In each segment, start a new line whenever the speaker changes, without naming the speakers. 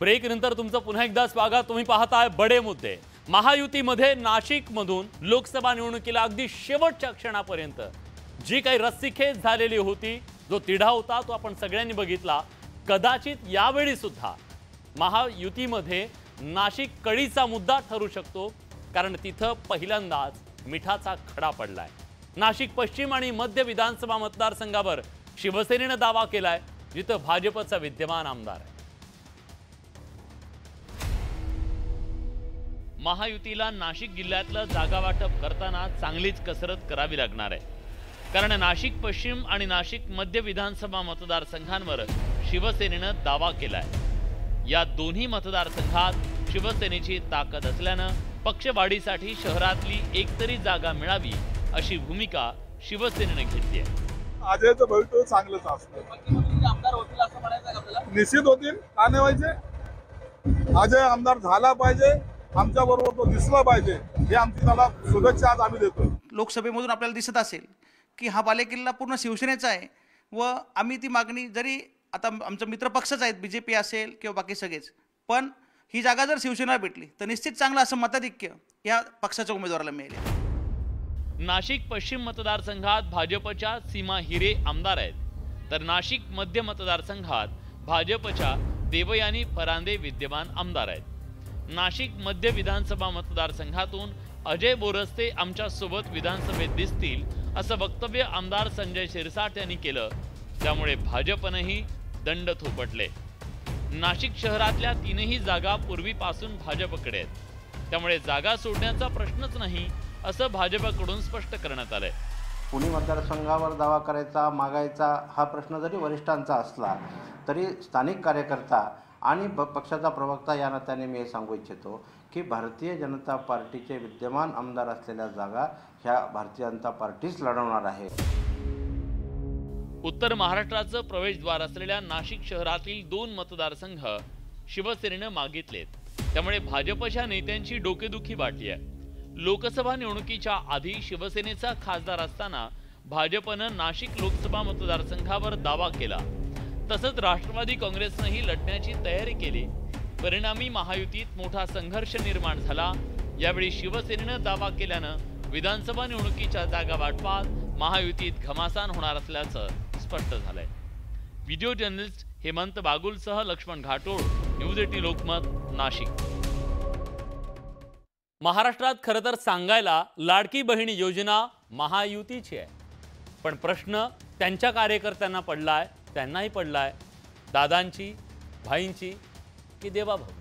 ब्रेकनंतर तुमचं पुन्हा एकदा स्वागत। तुम्ही पाहताय बडे मुद्दे। महायुतीमध्ये नाशिकमधून लोकसभा निवडणुकीला अगदी शेवटच्या क्षणापर्यंत जी काही रस्सीखेच झालेली होती, जो तिढा होता तो आपण सगळ्यांनी बघितला। कदाचित यावेळी सुद्धा महायुतीमध्ये नाशिक कळीचा मुद्दा ठरू शकतो, कारण तिथं पहिल्यांदाच मिठाचा खडा पडलाय। नाशिक पश्चिम आणि मध्य विधानसभा मतदारसंघावर शिवसेनेने दावा केलाय, जिथं भाजपचा विद्यमान आमदार आहे। महायुतीला नाशिक जिल्ह्यातलं जागा वाटप करताना चांगलीच कसरत करावी लागणार आहे, कारण नाशिक पश्चिम आणि नाशिक मध्य विधानसभा मतदारसंघांवर शिवसेनेनं दावा केलाय। या दोन्ही मतदारसंघात शिवसेनेची ताकद असल्यानं पक्षवाढीसाठी शहरातली एकतरी जागा मिळावी अशी भूमिका शिवसेनेने घेतली आहे।
अजयचं भवितव्य चांगलंच असतं।
आमदार होतील असं म्हणायचं आहे आपल्याला?
निश्चित होतील, का नाही व्हायचे? अजय आमदार झाला पाहिजे, आमच्या बरोबर तो दिसला पाहिजे, हे आमची त्याला शुभेच्छा आज आम्ही देतो।
लोकसभेमधून आपल्याला दिसत असेल की हा बालेकिल्ला पूर्ण शिवसेनेचा आहे व आम्ही ती मागणी, जरी आता आमचा मित्र पक्षच आहेत, बीजेपी असेल किंवा बाकी सगळेच, पण ही जागा जर शिवसेनेला भेटली तर निश्चित चांगलं असं मताधिक्य या पक्षाच्या उमेदवाराला मिळेल।
नाशिक पश्चिम मतदारसंघात भाजपच्या सीमा हिरे आमदार आहेत, तर नाशिक मध्य मतदारसंघात भाजपच्या देवयानी फरांदे विद्यमान आमदार आहेत। नाशिक मध्य विधानसभा मतदारसंघातून अजय बोरस्ते आमच्या सोबत विधानसभेत दिसतील असं वक्तव्य आमदार संजय शिरसाट यांनी केलं, त्यामुळे भाजपनेही दंड थोपटले। नाशिक शहरातल्या तीनही जागा पूर्वीपासून भाजपकडे आहेत, त्यामुळे जागा सोडण्याचा प्रश्नच नाही असं भाजपकडून स्पष्ट करण्यात आलंय।
पुणे मतदारसंघावर दावा करायचा मागायचा हा प्रश्न जरी वरिष्ठांचा असला तरी स्थानिक कार्यकर्ता आणि पक्षाचा प्रवक्ता या नात्याने मी हे सांगू इच्छितो की भारतीय जनता पार्टीचे विद्यमान आमदार असलेल्या जागा ह्या भारतीय जनता पार्टीच लढवणार आहे।
उत्तर महाराष्ट्राचं प्रवेशद्वार असलेल्या नाशिक शहरातील 2 मतदारसंघ शिवसेनेनं मागितलेत, त्यामुळे भाजपच्या नेत्यांची डोकेदुखी वाढली आहे। लोकसभा निवडणुकीच्या आधी शिवसेनेचा खासदार असताना भाजपनं नाशिक लोकसभा मतदारसंघावर दावा केला, तसंच राष्ट्रवादी काँग्रेसनेही लढण्याची तयारी केली। परिणामी महायुतीत मोठा संघर्ष निर्माण झाला। यावेळी शिवसेनेनं दावा केल्यानं विधानसभा निवडणुकीच्या जागा वाटपात महायुतीत घमासान होणार असल्याचं स्पष्ट झालंय। व्हिडिओ जर्नलिस्ट हेमंत बागुलसह लक्ष्मण घाटोळ, न्यूज 18 लोकमत, नाशिक। महाराष्ट्रात खरं तर सांगायला लाडकी बहीण योजना महायुतीची आहे, पण प्रश्न त्यांच्या कार्यकर्त्यांना पडलाय, त्यांनाही पडलाय, दादांची, भाईंची की देवाभाऊंची।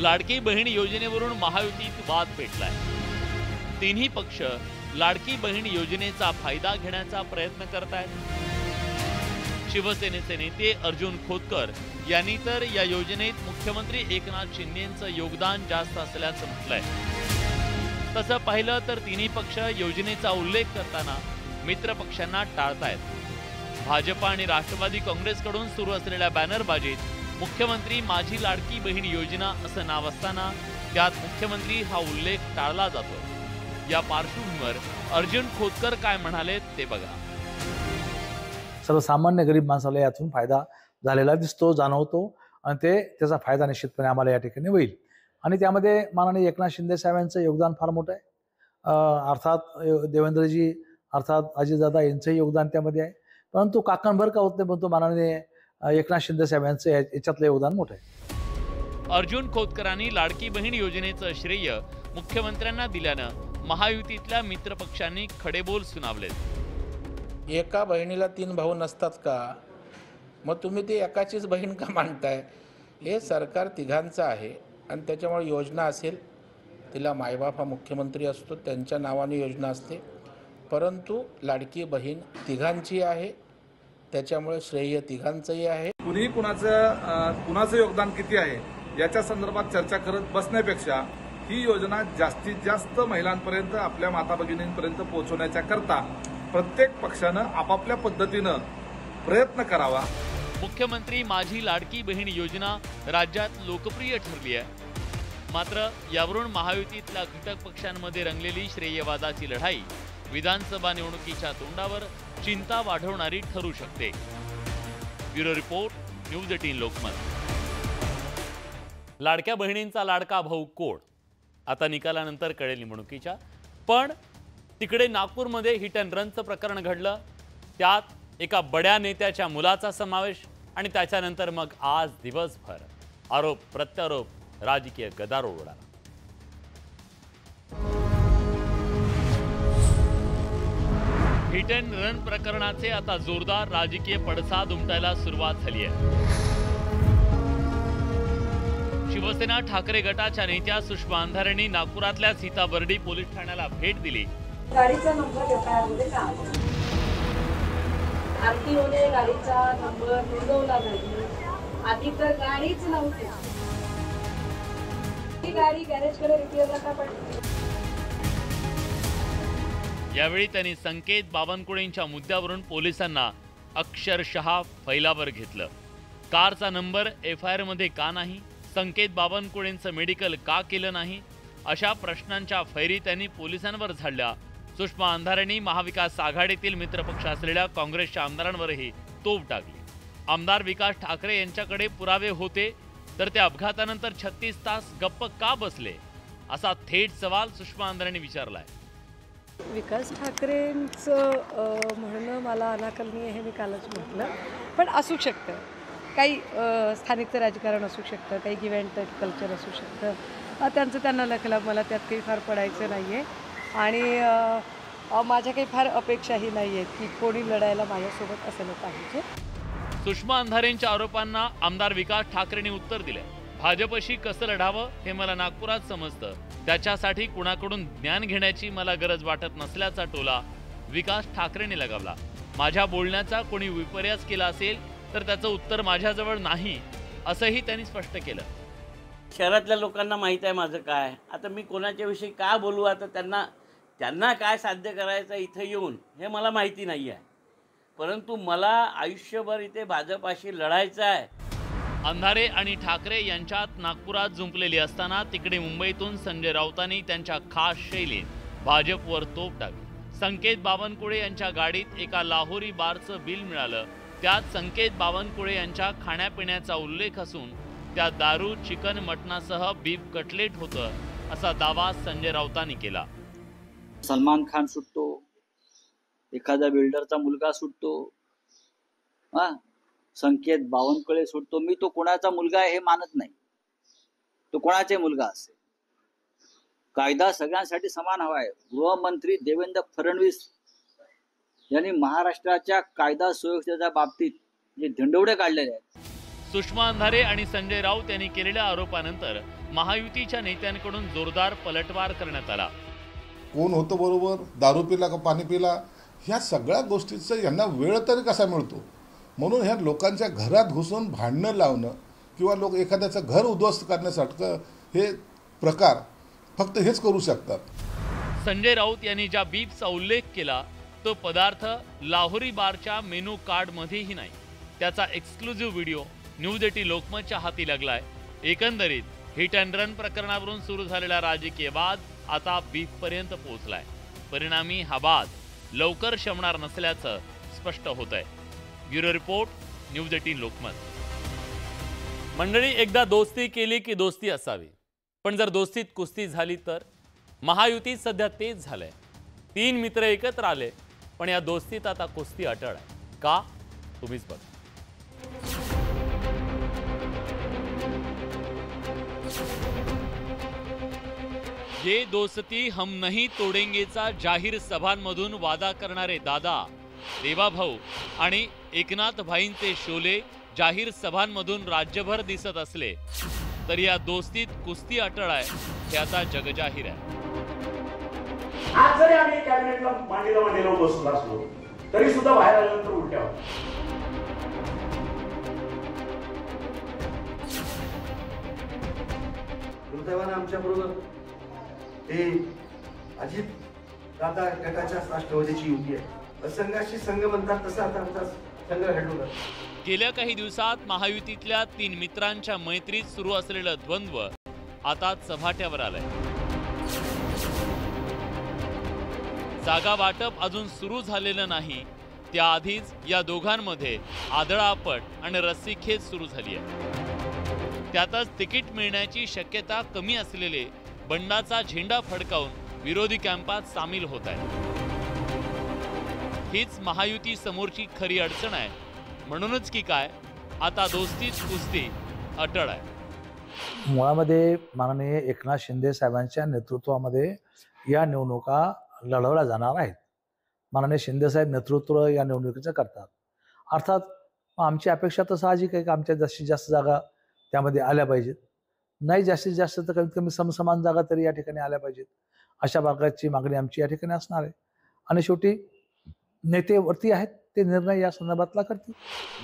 लाडकी बहीण योजनेवरून महायुतीत वाद पेटलाय। तिन्ही पक्ष लाडकी बहीण योजनेचा फायदा घेण्याचा प्रयत्न करतायत। शिवसेनेचे नेते अर्जुन खोतकर यांनी तर या योजनेत मुख्यमंत्री एकनाथ शिंदेंचं योगदान जास्त असल्याचं म्हटलंय। तसं पाहिलं तर तिन्ही पक्ष योजनेचा उल्लेख करताना मित्र पक्षांना टाळतायत। भाजप आणि राष्ट्रवादी काँग्रेसकडून सुरू असलेल्या बॅनरबाजीत मुख्यमंत्री माझी लाडकी बहीण योजना असं नाव असताना त्यात मुख्यमंत्री हा उल्लेख टाळला जातो। या पार्श्वभूमीवर अर्जुन खोतकर काय म्हणाले ते बघा।
सर्वसामान्य गरीब माणसाला यातून फायदा झालेला दिसतो, जाणवतो, आणि त्याचा फायदा निश्चितपणे आम्हाला या ठिकाणी होईल। आणि त्यामध्ये माननीय एकनाथ शिंदे साहेबांचं योगदान फार मोठं आहे। अर्थात देवेंद्रजी, अर्थात अजितदादा यांचंही योगदान त्यामध्ये आहे, परंतु काकणभर का होत नाही, परंतु माननीय एकनाथ शिंदे साहेबांचं याच्यातलं योगदान मोठं आहे।
अर्जुन खोतकरांनी लाडकी बहीण योजनेचं श्रेय मुख्यमंत्र्यांना दिल्यानं महायुतीतल्या मित्रपक्षांनी खडेबोल सुनावलेत।
एका बहिणीला 3 भाऊ नसतात का? मग तुम्ही ती एकाचीच बहीण का मानताय? हे सरकार तिघांचं आहे आणि त्याच्यामुळे योजना असेल, तिला मायबाप हा मुख्यमंत्री असतो, त्यांच्या नावाने योजना असते, परंतु लाडकी बहीण तिघांची आहे, त्याच्यामुळे श्रेय तिघांचंही आहे।
कुणी कुणाचं योगदान किती आहे याच्या संदर्भात चर्चा करत बसण्यापेक्षा ही योजना जास्तीत जास्त महिलांपर्यंत, आपल्या माता भगिनींपर्यंत पोहोचवण्याच्या करता प्रत्येक पक्षानं आपापल्या पद्धतीनं प्रयत्न करावा।
मुख्यमंत्री माझी लाडकी बहीण योजना राज्यात लोकप्रिय ठरली आहे, मात्र यावरून महायुतीतल्या घटक पक्षांमध्ये रंगलेली श्रेयवादाची लढाई विधानसभा निवडणुकीच्या तोंडावर चिंता वाढवणारी ठरू शकते. Bureau report, news 18 Lokmat. लाडक्या बहिणींचा लाडका भाऊ कोण? आता निकालानंतर कळेल निवडणुकीच्या. पण तिकडे नागपूरमध्ये हिट अँड रनचं प्रकरण घडलं. त्यात एका बड्या नेत्याच्या मुलाचा समावेश आणि त्याच्यानंतर मग आज दिवसभर आरोप प्रत्यारोप, राजकीय गदारोळ उडाला. हिट अँड रन प्रकरणाचे आता जोरदार राजकीय पडसाद उमटायला सुरुवात झाली आहे. शिवसेना ठाकरे गटाच्या नेत्या सुषमा अंधारेंनी नागपुरातल्या सीताबर्डी पोलीस ठाण्याला भेट दिली.
गाडीचा नंबर एफआयआरमध्ये का आरटीओने गाडीचा नंबर नोंदवला नाही. आधी तर गाडीच नव्हती. ही गाडी गॅरेजकडे रिपेअरला का पडली?
यावेळी त्यांनी संकेत बावनकुळेंच्या मुद्द्यावरून पोलिसांना अक्षरशः फैलावर घेतलं. कारचा नंबर एफआयआर मध्ये का नाही? संकेत बावनकुळेंचं मेडिकल का केलं नाही? अशा प्रश्नांच्या फैरी त्यांनी पोलिसांवर झाडल्या. सुषमा अंधारेंनी महाविकास आघाडीतील मित्रपक्ष असलेल्या काँग्रेसच्या आमदारांवरही तोफ टाकली. आमदार विकास ठाकरे यांच्याकडे पुरावे होते तर त्या अपघातानंतर 36 तास गप्प का बसले, असा थेट सवाल सुषमा अंधारेंनी विचारलाय.
विकास ठाकरेंचं म्हणणं मला अनाकलनीय हे मी कालच म्हटलं. पण असू शकतं, काही स्थानिकचं राजकारण असू शकतं, काही गिव्ह अँड टेक कल्चर असू शकतं. त्यांचं त्यांना लखला, मला त्यात काही फार पडायचं नाही आहे. आणि माझ्या काही फार अपेक्षाही नाही आहेत की कोणी लढायला माझ्यासोबत असलं पाहिजे.
सुषमा अंधारेंच्या आरोपांना आमदार विकास ठाकरेंनी उत्तर दिले. भाजपशी कसं लढावं हे मला नागपुरात समजतं. त्याच्यासाठी कुणाकडून ज्ञान घेण्याची मला गरज वाटत नसल्याचा टोला विकास ठाकरेंनी लगावला. माझ्या बोलण्याचा कोणी विपर्यास केला असेल तर त्याचं उत्तर माझ्याजवळ नाही, असंही त्यांनी स्पष्ट केलं.
शहरातल्या लोकांना माहीत आहे माझं काय. आता मी कोणाच्या विषयी काय बोलू? आता त्यांना काय साध्य करायचं इथं येऊन हे मला माहिती नाही आहे. परंतु मला आयुष्यभर इथे भाजपाशी लढायचं आहे.
अंधारे आणि ठाकरे यांच्यात नागपुरात जुंपलेली असताना तिकडे मुंबईतून संजय राऊतांनी त्यांच्या खास शैलीत भाजपवर तोफ टाकली. संकेत बावनकुळे यांच्या गाडीत एका लाहोरी बारचं बिल मिळालं. त्यात संकेत बावनकुळे यांच्या खाण्यापिण्याचा उल्लेख असून त्यात दारू, चिकन, मटणासह बीफ कटलेट होतं, असा दावा संजय राऊतांनी केला.
सलमान खान सुटतो, एखादा बिल्डरचा मुलगा सुटतो, संकेत बावनकुळे सुटतो. मी तो कोणाचा मुलगा आहे हे मानत नाही. तो कोणाचा मुलगा असेल, कायदा सगळ्यांसाठी समान हवा आहे. गृहमंत्री देवेंद्र फडणवीस यांनी महाराष्ट्राच्या कायदा सुव्यवस्थेच्या बाबतीत जे धिंडवडे काढलेले आहेत.
सुषमा अंधारे आणि संजय राऊत यांनी केलेल्या आरोपानंतर महायुतीच्या नेत्यांकडून जोरदार पलटवार करण्यात आला.
कोण होतं बरोबर, दारू पिला का पाणी पिला, ह्या सगळ्या गोष्टीचा यांना वेळ तरी कसा मिळतो. म्हणून ह्या लोकांच्या घरात घुसून भांडणं लावणं किंवा लोक एखाद्याचं घर उद्ध्वस्त करण्यासाठी हे प्रकार फक्त हेच करू शकतात.
संजय राऊत यांनी ज्या बीफचा उल्लेख केला तो पदार्थ लाहोरी बारच्या मेनू कार्डमध्येही नाही. त्याचा एक्सक्लुझिव्ह व्हिडिओ न्यूज 18 लोकमतच्या हाती लागलाय. एकंदरीत हिट अँड रन प्रकरणावरून सुरू झालेला राजकीय वाद आता बीफपर्यंत पोहोचलाय. परिणामी हा वाद लवकर शमणार नसल्याचं स्पष्ट होत आहे. Bureau report, news 18 Lokmat. मंडळी, एकदा दोस्ती केली की दोस्ती असावी. पण जर दोस्तीत कुस्ती झाली तर महायुतीत सध्या तेच झालंय. 3 मित्र एकत्र आले, पण या दोस्तीत आता कुस्ती अटळ आहे. का? तुम्हीच बघा. ये दोस्ती हम नहीं तोडेंगेचा जाहीर सभांमधून वादा करणारे दादा देवाभाऊ आणि एकनाथ भाईंचे शोले जाहीर सभांमधून राज्यभर दिसत असले तर या दोस्तीत कुस्ती अटळ आहे हे आता जगजाहीर आहे.
आज जरी आम्ही कॅबिनेटला मांडीला बसलो असलो तरी सुद्धा बाहेर आल्यानंतर उलट्या होत्या.
दुर्दैवाने आमच्या बरोबर हे अजित दादा गटाच्या राष्ट्रवादीची युती आहे. संघाशी संघ म्हणतात तसं आता आमचा संघ घडवला.
गेल्या काही दिवसात महायुतीतल्या 3 मित्रांच्या मैत्रीत सुरू असलेलं द्वंद्व आता चव्हाट्यावर आलंय. जागा वाटप अजून सुरू झालेलं नाही त्याआधीच या दोघांमध्ये आदळापट आणि रस्सीखेच सुरू झाली आहे। त्यातच तिकीट मिळण्याची शक्यता कमी असलेले बंडाचा झेंडा फडकावून विरोधी कॅम्पात सामील होत आहेत। हीच महायुती समोरची खरी अडचण आहे। म्हणूनच की काय आता दोस्तीच कुस्ती अटळ आहे।
मुळामध्ये माननीय एकनाथ शिंदे साहेबांच्या नेतृत्वामध्ये या निवडणुका लढवल्या जाणार आहेत। माननीय शिंदेसाहेब नेतृत्व या निवडणुकीचं करतात। अर्थात आमची अपेक्षा तर साहजिक आहे की आमच्या जास्तीत जास्त जागा त्यामध्ये आल्या पाहिजेत, नाही जास्तीत जास्त तर कमीत कमी समसमान जागा तरी या ठिकाणी आल्या पाहिजेत, अशा प्रकारची मागणी आमची या ठिकाणी असणार आहे। आणि शेवटी नेतेवरती आहेत ते निर्णय या संदर्भातला करतील।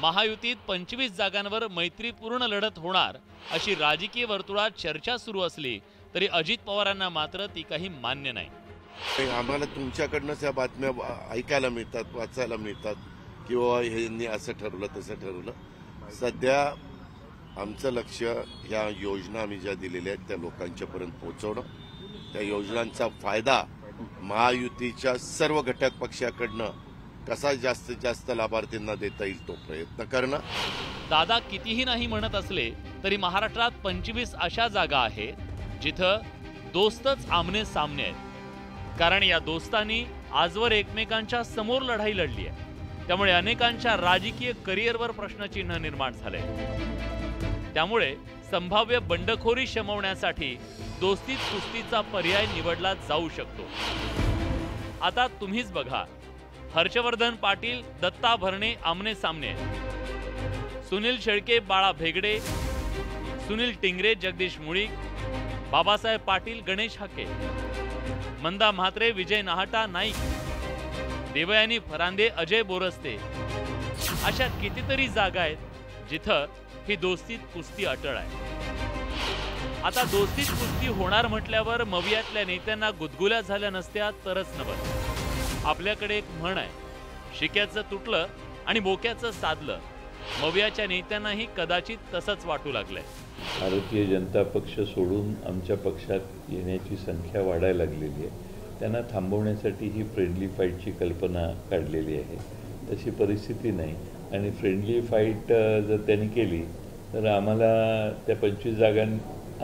महायुतीत 25 जागांवर मैत्रीपूर्ण लढत होणार अशी राजकीय वर्तुळात चर्चा सुरू असली तरी अजित पवारांना मात्र ती काही मान्य नाही।
आम्हाला तुमच्याकडनंच या बातम्या ऐकायला मिळतात, वाचायला मिळतात किंवा यांनी असं ठरवलं तसं ठरवलं। सध्या आमचं लक्ष ह्या योजना आम्ही ज्या दिलेल्या आहेत त्या लोकांच्यापर्यंत पोहोचवणं, त्या योजनांचा फायदा महायुतीच्या सर्व घटक पक्षाकडनं कसा जास्तीत जास्त लाभार्थींना देता येईल तो प्रयत्न करणं।
दादा कितीही नाही म्हणत असले तरी महाराष्ट्रात 25 अशा जागा आहेत जिथं दोस्तच आमने सामने आहेत, कारण या दोस्तांनी आजवर एकमेकांच्या समोर लढाई लढली आहे। त्यामुळे अनेकांच्या राजकीय करिअरवर प्रश्नचिन्ह निर्माण झाले। त्यामुळे संभाव्य बंडखोरी शमवण्यासाठी दोस्तीत कुस्तीचा पर्याय निवडला जाऊ शकतो। आता तुम्हीच बघा, हर्षवर्धन पाटील दत्ता भरणे आमने सामने, सुनील शेळके बाळा भेगडे, सुनील टिंगरे जगदीश मुळीक, बाबासाहेब पाटील गणेश हाके, मंदा म्हात्रे विजय नाहटा नाईक, देवयानी फरांदे अजय बोरस्ते, अशा कितीतरी जागा आहेत जिथं ही दोस्तीत कुस्ती अटळ आहे। आता दोस्तीत कुस्ती होणार म्हटल्यावर मवियातल्या नेत्यांना गुदगुल्या झाल्या नसत्या तरच नवत। आपल्याकडे एक म्हण आहे, शिक्याचं तुटलं आणि बोक्याचं साधलं। मवियाच्या नेत्यांनाही कदाचित तसंच वाटू लागलंय।
भारतीय जनता पक्ष सोडून आमच्या पक्षात येण्याची संख्या वाढायला लागलेली आहे। त्यांना थांबवण्यासाठी ही फ्रेंडली फाईटची कल्पना काढलेली आहे। तशी परिस्थिती नाही आणि फ्रेंडली फाईट जर त्यांनी केली तर आम्हाला त्या 25 जागा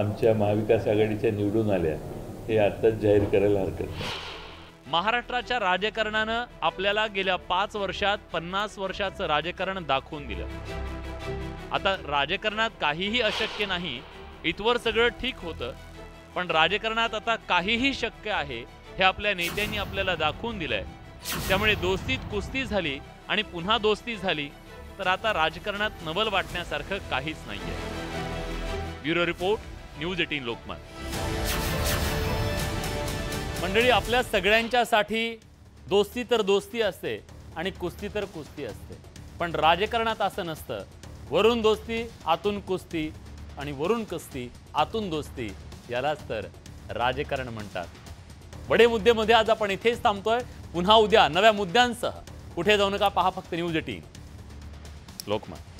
आमच्या महाविकास आघाडीच्या निवडून आल्या हे आताच जाहीर करायला हरकत नाही।
महाराष्ट्राच्या राजकारणानं आपल्याला गेल्या 5 वर्षात 50 वर्षाचं राजकारण दाखवून दिलं। आता राजकारणात काहीही अशक्य नाही, इथवर सगळं ठीक होतं, पण राजकारणात आता काहीही शक्य आहे हे आपल्या नेत्यांनी आपल्याला दाखवून दिलंय। त्यामुळे दोस्तीत कुस्ती झाली आणि पुन्हा दोस्ती झाली तर आता राजकारणात नवल वाटण्यासारखं काहीच नाहीये। Bureau report, news 18 Lokmat. मंडळी, आपल्या सगळ्यांच्यासाठी दोस्ती तर दोस्ती असते आणि कुस्ती तर कुस्ती असते, पण राजकारणात असं नसतं। वरून दोस्ती आतून कुस्ती आणि वरून कुस्ती आतून दोस्ती, यालाच तर राजकारण म्हणतात। बडे मुद्देमध्ये आज आपण इथेच थांबतोय। पुन्हा उद्या नव्या मुद्द्यांसह कुठे जाऊ नका, पहा फक्त न्यूज 18 लोकमत।